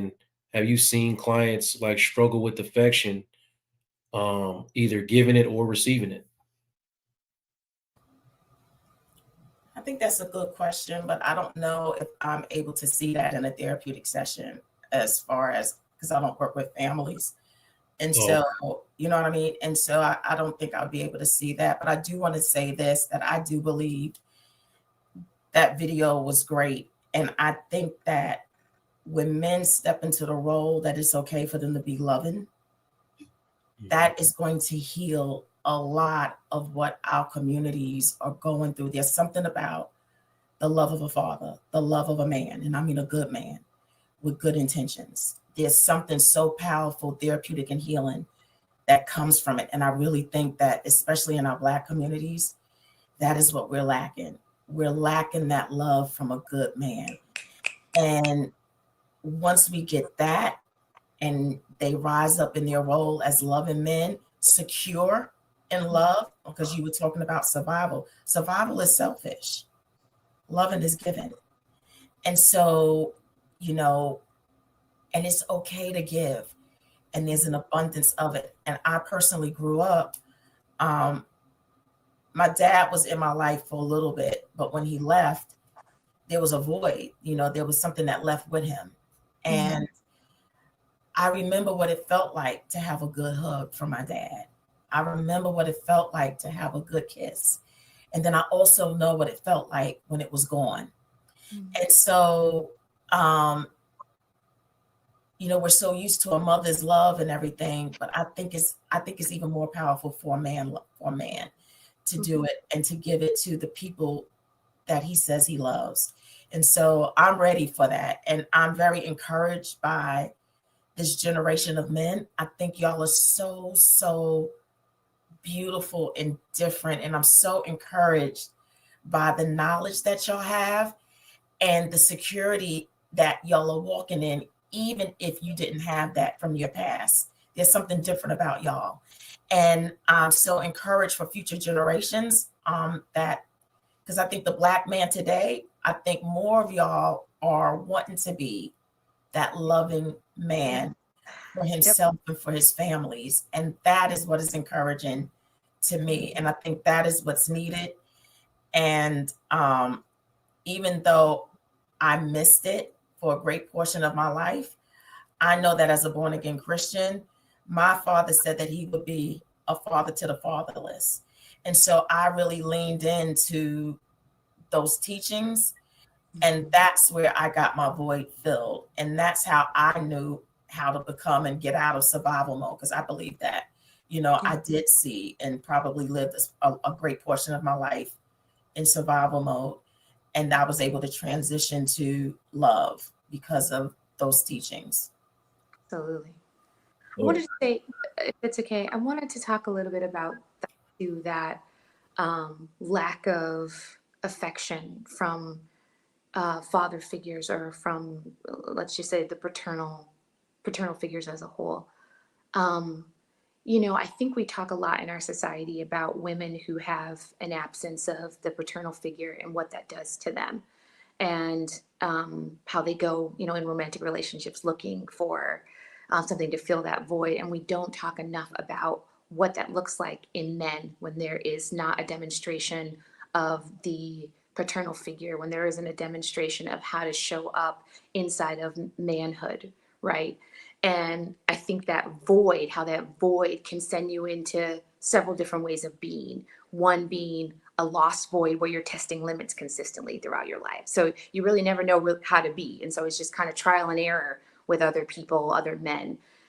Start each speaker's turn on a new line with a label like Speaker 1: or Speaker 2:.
Speaker 1: And have you seen clients like struggle with affection, either giving it or receiving it?
Speaker 2: I think that's a good question, but I don't know if I'm able to see that in a therapeutic session as far as because I don't work with families. And
Speaker 1: Oh,
Speaker 2: so, you know what I mean? And so I don't think I'll be able to see that. But I do want to say this that I do believe that video was great. And I think that when men step into the role that it's okay for them to be loving,
Speaker 1: mhm.
Speaker 2: that is going to heal a lot of what our communities are going through. There's something about the love of a father, the love of a man, and I mean a good man with good intentions. There's something so powerful, therapeutic, and healing that comes from it. And I really think that, especially in our Black communities, that is what we're lacking. We're lacking that love from a good man. And once we get that, and they rise up in their role as loving men, secure in love, because you were talking about survival. Survival is selfish, loving is given. And so, you know, and it's okay to give, and there's an abundance of it. And I personally grew up, um, my dad was in my life for a little bit, but when he left, there was a void, there was something that left with him.
Speaker 3: Mhm.
Speaker 2: And I remember what it felt like to have a good hug from my dad. I remember what it felt like to have a good kiss. And then I also know what it felt like when it was gone.
Speaker 3: Mhm.
Speaker 2: And so, um, we're so used to a mother's love and everything, but I think it's even more powerful for a man to do
Speaker 3: Mhm.
Speaker 2: it and to give it to the people that he says he loves. And so I'm ready for that. And I'm very encouraged by this generation of men. I think y'all are so, so beautiful and different. And I'm so encouraged by the knowledge that y'all have and the security that y'all are walking in, even if you didn't have that from your past. There's something different about y'all. And I'm so encouraged for future generations, that because I think the Black man today, I think more of y'all are wanting to be that loving
Speaker 3: Yeah.
Speaker 2: man for
Speaker 3: Yep.
Speaker 2: himself and for his families. And that is what is encouraging to me. And I think that is what's needed. And even though I missed it for a great portion of my life, I know that as a born again Christian, my father said that he would be a father to the fatherless. And so I really leaned into those teachings. And
Speaker 3: Mhm.
Speaker 2: that's where I got my void filled. And that's how I knew how to become and get out of survival mode. Because I believe that,
Speaker 3: Yeah.
Speaker 2: I did see and probably lived a great portion of my life in survival mode. And I was able to transition to love because of those teachings.
Speaker 3: Absolutely. I
Speaker 1: Oh,
Speaker 3: wanted to say, if it's okay, I wanted to talk a little bit about that too, that lack of affection from father figures or from, let's just say, the paternal figures as a whole. Um, I think we talk a lot in our society about women who have an absence of the paternal figure and what that does to them, and how they go, in romantic relationships looking for something to fill that void. And we don't talk enough about what that looks like in men when there is not a demonstration of the paternal figure, when there isn't a demonstration of how to show up inside of manhood, right? And I think how that void can send you into several different ways of being. One being a lost void where you're testing limits consistently throughout your life. So you really never know how to be. And so it's just kind of trial and error with other people, other men.